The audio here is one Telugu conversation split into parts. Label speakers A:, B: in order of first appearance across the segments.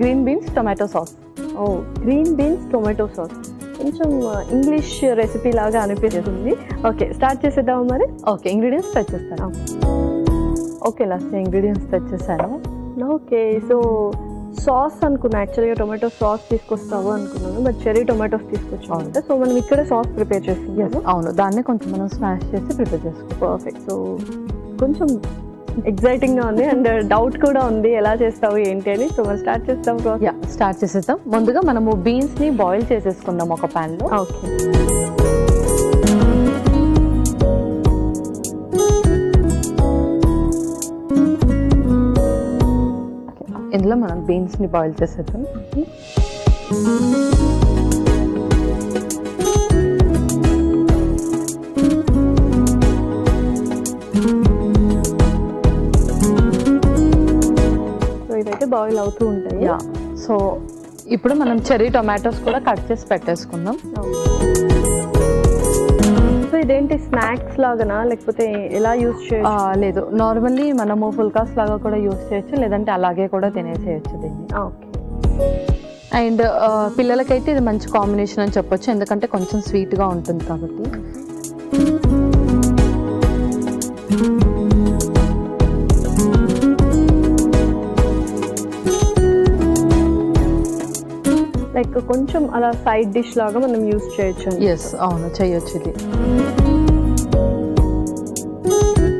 A: Green beans tomato sauce.
B: ఓ గ్రీన్ బీన్స్ టొమాటో సాస్ కొంచెం ఇంగ్లీష్ రెసిపీ లాగా అనిపిస్తుంది. ఓకే స్టార్ట్ చేసేద్దాము మరి.
A: ఓకే ఇంగ్రీడియంట్స్ తెచ్చేస్తాను. ఓకే లాస్ట్ ఇంగ్రీడియంట్స్ తెచ్చేసాను.
B: ఓకే సో సాస్ అనుకున్నా, యాక్చువల్గా టొమాటో సాస్ తీసుకొస్తావు అనుకున్నాను, బట్ చెర్రీ టొమాటోస్ తీసుకొచ్చామంటే సో మనం ఇక్కడ సాస్ ప్రిపేర్ చేస్తున్నాము.
A: అవును, దాన్ని కొంచెం మనం స్మాష్ చేసి ప్రిపేర్ చేసుకోవాలి.
B: పర్ఫెక్ట్. సో కొంచెం ఎగ్జైటింగ్గా ఉంది అండ్ డౌట్ కూడా ఉంది ఎలా చేస్తావు ఏంటి అని. సో మనం స్టార్ట్ చేస్తాం.
A: స్టార్ట్ చేసేద్దాం. ముందుగా మనము బీన్స్ని బాయిల్ చేసేసుకుందాం ఒక ప్యాన్లో.
B: ఓకే
A: ఇందులో మనం బీన్స్ని బాయిల్ చేసేద్దాం.
B: సో ఇదైతే బాయిల్ అవుతూ ఉంటాయి.
A: సో ఇప్పుడు మనం చెర్రీ టొమాటోస్ కూడా కట్ చేసి పెట్టేసుకుందాం.
B: సో ఇదేంటి స్నాక్స్ లాగానా లేకపోతే ఎలా యూజ్ చేయొచ్చు?
A: లేదు, నార్మల్లీ మనము ఫుల్కాస్ లాగా కూడా యూజ్ చేయొచ్చు, లేదంటే అలాగే కూడా తినేసేయచ్చు దీన్ని.
B: ఓకే.
A: అండ్ పిల్లలకైతే ఇది మంచి కాంబినేషన్ అని చెప్పొచ్చు, ఎందుకంటే కొంచెం స్వీట్గా ఉంటుంది కాబట్టి.
B: లైక్ కొంచెం అలా సైడ్ డిష్ లాగా మనం యూజ్ చేయొచ్చు.
A: ఎస్ అవును, చేయొచ్చు ఇది.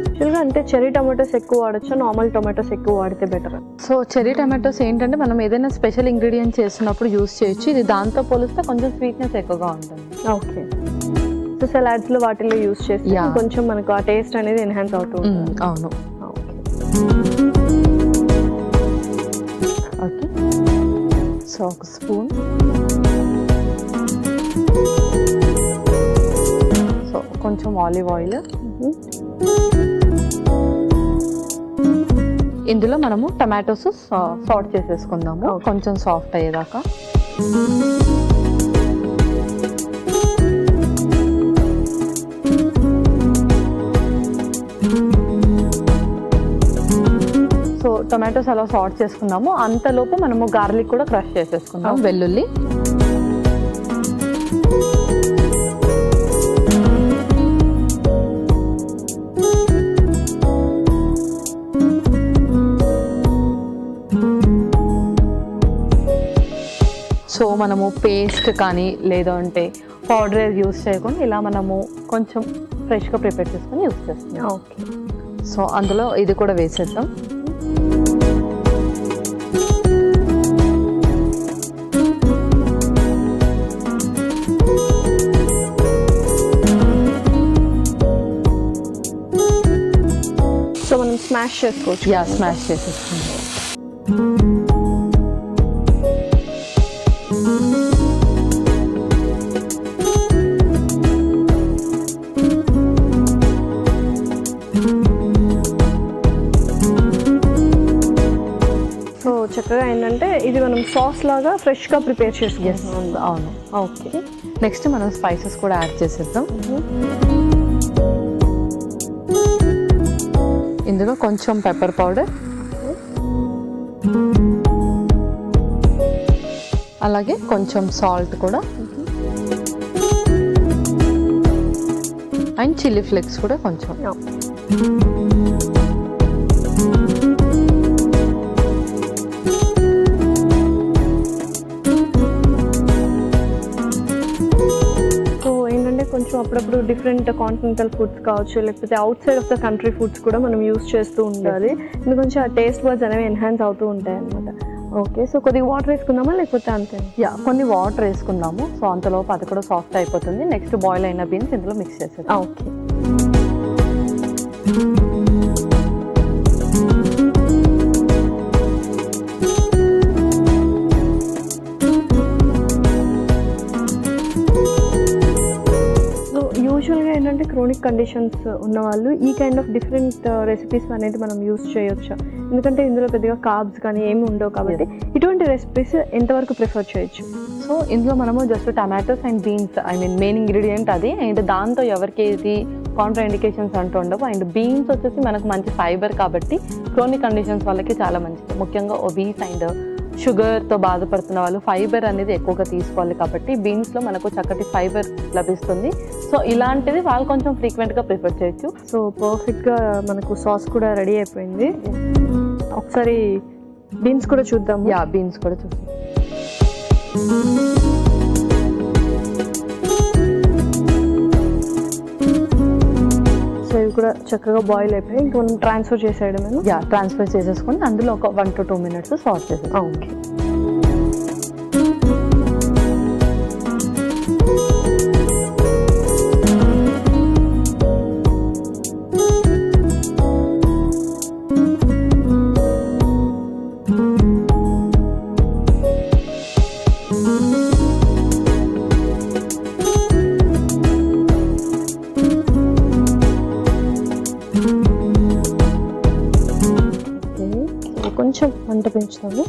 B: యాక్చువల్గా అంటే చెర్రీ టొమాటోస్ ఎక్కువ వాడచ్చు, నార్మల్ టొమాటోస్ ఎక్కువ వాడితే బెటర్?
A: సో చెర్రీ టొమాటోస్ ఏంటంటే మనం ఏదైనా స్పెషల్ ఇంగ్రీడియంట్ చేస్తున్నప్పుడు యూజ్ చేయొచ్చు, ఇది దాంతో పోలిస్తే కొంచెం స్వీట్నెస్ ఎక్కువగా ఉంటుంది.
B: ఓకే. సో సలాడ్స్లో వాటిల్లో యూజ్ చేస్తే కొంచెం మనకు ఆ టేస్ట్ అనేది ఎన్హాన్స్ అవుతూ ఉంటుంది.
A: అవును. ఓకే. సో ఒక స్పూన్, సో కొంచెం ఆలివ్ ఆయిల్, ఇందులో మనము టమాటోస్ సార్ట్ చేసేసుకుందాము కొంచెం సాఫ్ట్ అయ్యేదాకా. సో టొమాటోస్ అలా సార్ట్ చేసుకుందాము. అంతలోపు మనము గార్లిక్ కూడా క్రష్ చేసేసుకుందాం, వెల్లుల్లి. సో మనము పేస్ట్ కానీ లేదంటే పౌడర్ యూస్ చేయకుండా ఇలా మనము కొంచెం ఫ్రెష్గా ప్రిపేర్ చేసుకొని యూస్ చేస్తున్నాం.
B: ఓకే.
A: సో అందులో ఇది కూడా వేసేద్దాం.
B: సో మనం స్మాష్ చేసుకోవచ్చు.
A: స్మాష్ చేసేసుకుందాం.
B: చక్కగా ఏంటంటే ఇది మనం సాస్ లాగా ఫ్రెష్గా ప్రిపేర్ చేసుకుంటాం.
A: అవును. ఓకే. నెక్స్ట్ మనం స్పైసెస్ కూడా యాడ్ చేసేద్దాం. ఇందులో కొంచెం పెప్పర్ పౌడర్, అలాగే కొంచెం సాల్ట్ కూడా, అండ్ చిల్లీ ఫ్లేక్స్ కూడా కొంచెం.
B: కొంచెం అప్పుడప్పుడు డిఫరెంట్ కాంటినెంటల్ ఫుడ్స్ కావచ్చు, లేకపోతే out side of the country foods కూడా మనం యూస్ చేస్తూ ఉండాలి, ఎందుకంటే ఆ టేస్ట్ బడ్స్ అనేవి ఎన్హాన్స్ అవుతూ ఉంటాయి అన్నమాట. ఓకే. సో కొద్దిగా వాటర్ వేసుకుందామా లేకపోతే అంతే?
A: కొన్ని వాటర్ వేసుకుందాము. సో అంతలోపు అది కూడా సాఫ్ట్ అయిపోతుంది. నెక్స్ట్ బాయిల్ అయిన బీన్స్ ఇందులో మిక్స్ చేసేది.
B: ఓకే. యూజువల్గా ఏంటంటే క్రోనిక్ కండిషన్స్ ఉన్న వాళ్ళు ఈ కైండ్ ఆఫ్ డిఫరెంట్ రెసిపీస్ అనేది మనం యూస్ చేయొచ్చు, ఎందుకంటే ఇందులో పెద్దగా కార్బ్స్ కానీ ఏమి ఉండవు కాబట్టి. ఇటువంటి రెసిపీస్ ఎంతవరకు ప్రిఫర్ చేయొచ్చు?
A: సో ఇందులో మనము just tomatoes and beans, main ingredient అది, అండ్ దాంతో ఎవరికి ఏది కాంట్రా ఇండికేషన్స్ అంటూ ఉండవు. అండ్ బీన్స్ వచ్చేసి మనకు మంచి ఫైబర్ కాబట్టి క్రోనిక్ కండిషన్స్ వాళ్ళకి చాలా మంచిది, ముఖ్యంగా ఒబీస్ అండ్ షుగర్తో బాధపడుతున్న వాళ్ళు ఫైబర్ అనేది ఎక్కువగా తీసుకోవాలి కాబట్టి బీన్స్లో మనకు చక్కటి ఫైబర్ లభిస్తుంది. సో ఇలాంటిది వాళ్ళు కొంచెం ఫ్రీక్వెంట్గా ప్రిఫర్ చేయొచ్చు.
B: సో పర్ఫెక్ట్గా మనకు సాస్ కూడా రెడీ అయిపోయింది. ఒకసారి బీన్స్ కూడా చూద్దాం.
A: యా, బీన్స్ కూడా చూద్దాం.
B: సో ఇవి కూడా చక్కగా బాయిల్ అయిపోయి ఇంకా మనం ట్రాన్స్ఫర్ చేసేయడమేనా?
A: యా, ట్రాన్స్ఫర్ చేసేసుకొని అందులో ఒక 1 to 2 minutes సాస్ చేసేస్తాం.
B: ఓకే. కొంచెం మంట పెంచుతాము.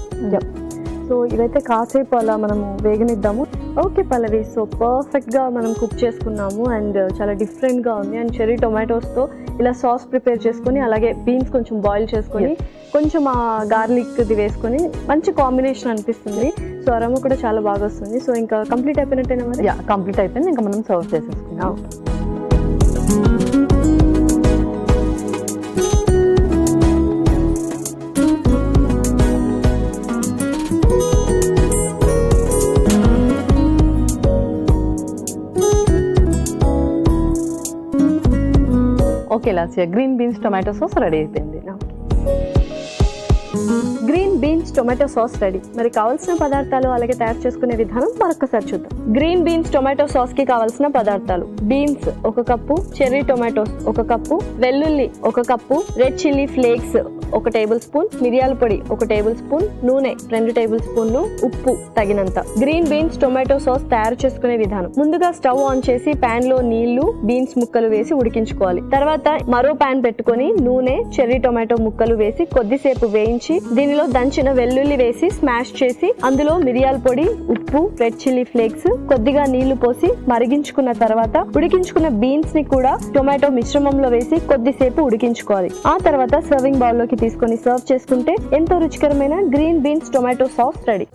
B: సో ఇవైతే కాసేపు అలా మనము వేగనిద్దాము. ఓకే పల్లవి, సో పర్ఫెక్ట్గా మనం కుక్ చేసుకున్నాము అండ్ చాలా డిఫరెంట్గా ఉంది. అండ్ చెర్రీ టొమాటోస్తో ఇలా సాస్ ప్రిపేర్ చేసుకొని అలాగే బీన్స్ కొంచెం బాయిల్ చేసుకొని కొంచెం ఆ గార్లిక్ది వేసుకొని మంచి కాంబినేషన్ అనిపిస్తుంది. సో అరమ కూడా చాలా బాగా వస్తుంది. సో ఇంకా కంప్లీట్ అయిపోయినట్టేనా మరి?
A: యా, కంప్లీట్ అయిపోయింది. ఇంకా మనం సర్వ్ చేసేసుకున్నాం. Okay Lasya, green beans tomato sauce ready అయిపోయింది.
B: Green beans tomato sauce ready. మరి కావాల్సిన పదార్థాలు అలాగే తయారు చేసుకునే విధానం మరొకసారి చూద్దాం. గ్రీన్ బీన్స్ టొమాటో సాస్ కి కావాల్సిన పదార్థాలు: beans 1 cup, cherry tomatoes 1 cup, వెల్లుల్లి 1 cup, red chilli flakes 1 table spoon, మిరియాల పొడి 1 టేబుల్ స్పూన్, నూనె 2 టేబుల్ స్పూన్లు, ఉప్పు తగినంత. గ్రీన్ బీన్స్ టొమాటో సాస్ తయారు చేసుకునే విధానం: ముందుగా స్టవ్ ఆన్ చేసి పాన్ లో నీళ్లు, బీన్స్ ముక్కలు వేసి ఉడికించుకోవాలి. తర్వాత మరో పాన్ పెట్టుకొని నూనె, చెర్రీ టొమాటో ముక్కలు వేసి కొద్దిసేపు వేయించి దీనిలో దంచిన వెల్లుల్లి వేసి స్మాష్ చేసి అందులో మిరియాల పొడి, ఉప్పు, రెడ్ చిల్లీ ఫ్లేక్స్, కొద్దిగా నీళ్లు పోసి మరిగించుకున్న తర్వాత ఉడికించుకున్న బీన్స్ ని కూడా టొమాటో మిశ్రమంలో వేసి కొద్దిసేపు ఉడికించుకోవాలి. ఆ తర్వాత సర్వింగ్ బౌల్ లోకి తీసుకొని సర్వ్ చేసుకుంటే ఎంతో రుచికరమైన green beans tomato sauce ready.